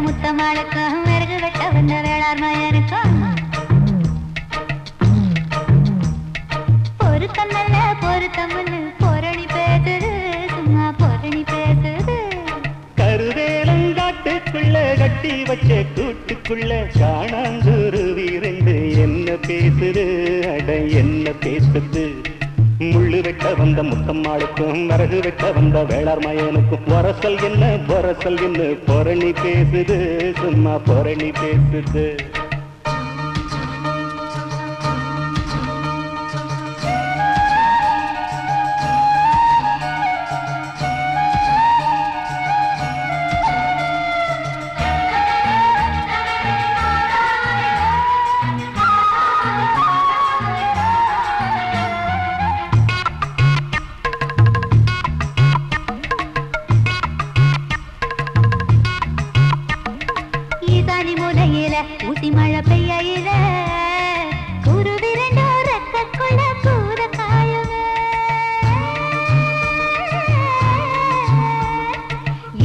முத்தமாளுக்கும் விறகு வெட்ட வந்த வேளார் மயனுக்கும் பொருத்தம் நல்ல பொருத்தம்னு பொரணி பேசுது, சும்மா பொரணி பேசுது. கருவேலங்காட்டுக்குள்ள கட்டி வச்ச கூட்டுக்குள்ள காணாங்குருவி ரெண்டு என்ன பேசுது, அட என்ன பேசுது. முள்ளு வெட்ட வந்த முத்தம்மாளுக்கும் விறகு வெட்ட வந்த வேளார் மயனுக்கும் பொரசல் என்ன பொரணி பேசுது, சும்மா பொரணி பேசுது. ஊசி மழை பெய்யில குருவி ரெண்டோ ரெக்கக்குள்ள கூற காயுமே.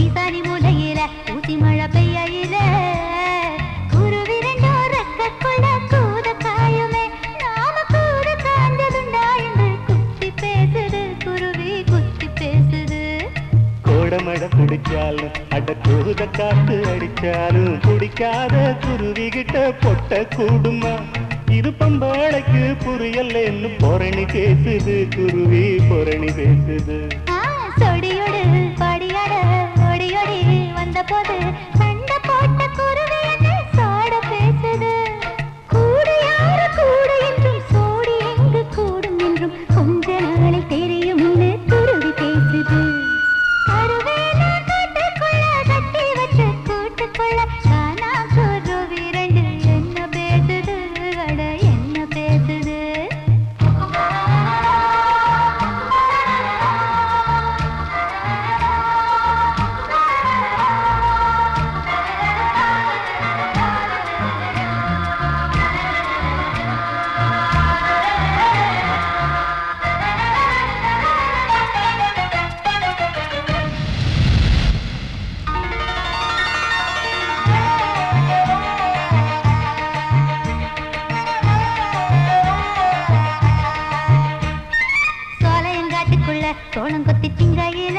ஈசானி மூலையில ஊசி மழை பெய்யில குருவி ரெண்டோ ரெக்கக்குள்ள கூற காயுமே. நாம கூற காஞ்சதுண்டா என்று குத்தி பேசுது, குருவி குத்தி பேசுது. கோடமட குடிச்சாலும் அட கூத காத்து அடிச்சாலும் குடிக்காத குருவி கிட்ட பொட்ட கூடுமா. இது பம்பாளைக்கு புரியலன்னு பொரணி பேசுது, குருவி பொரணி பேசுது. சொடியோடு படியாட ஒடியோடி வந்த போது சண்டை போட்ட குருவி என்ன சாட பேசுது. கூடு யாரு கூடு என்றும் சோடி எங்கு கூடும் என்றும் கொஞ்ச நாளை தெரியும் குருவி பேசுது. சோளம் கொத்தி திங்கையில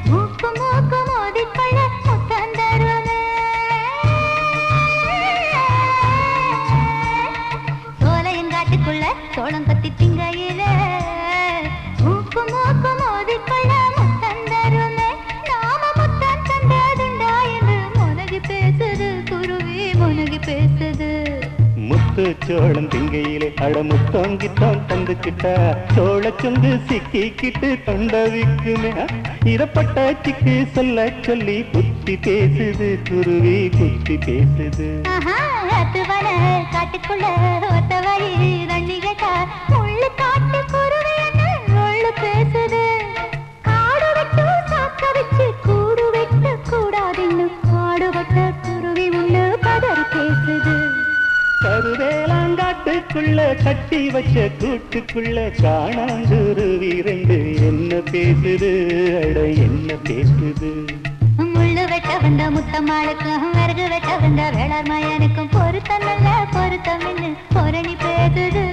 மூக்கு மூக்கு மோதிக்கொள்ள முத்தம் தருமே. சோலையங்காட்டுக்குள்ள சோளம் கொத்தி திங்கையில மூக்கு மூக்கு மோதிக்கொள்ள முத்தம் தருமே. நாம முத்தம் தந்ததுண்டா என்று முனகி பேசுது, குருவி முனகி பேசுது. முத்து சோளம் திங்கையிலே அட முத்தம் கித்தம் தந்துக்கிட்டா சோழ சொந்து சிக்கிக்கிட்டு தொண்டவிக்குமே. இரப்பட்ட சிக்கு சொல்ல சொல்லி புத்தி பேசுது, குருவி புத்தி பேசுது. காட்டுக்குள்ள ஒத்த வழி தண்ணி கேட்டா முள்ளு காட்டு குருவி என்ன பேசுது. காடு விட்டு சாக்க வச்சு கூடு வெட்ட கூடாதுன்னு காடுபட்ட குருவி ஒண்ணு பதறி பேசுது. கருவேலாங்காட்டுக்குள்ள கட்டி வச்ச கூட்டுக்குள்ள காணாங்குருவி ரெண்டு என்ன பேசுது, அட என்ன பேசுது. முள்ளு வெட்ட வந்த முத்தம்மாளுக்கும் விறகு வெட்ட வந்த வேளார் மயனுக்கும் பொருத்தம் நல்ல பொருத்தம் பொரணி பேசுது.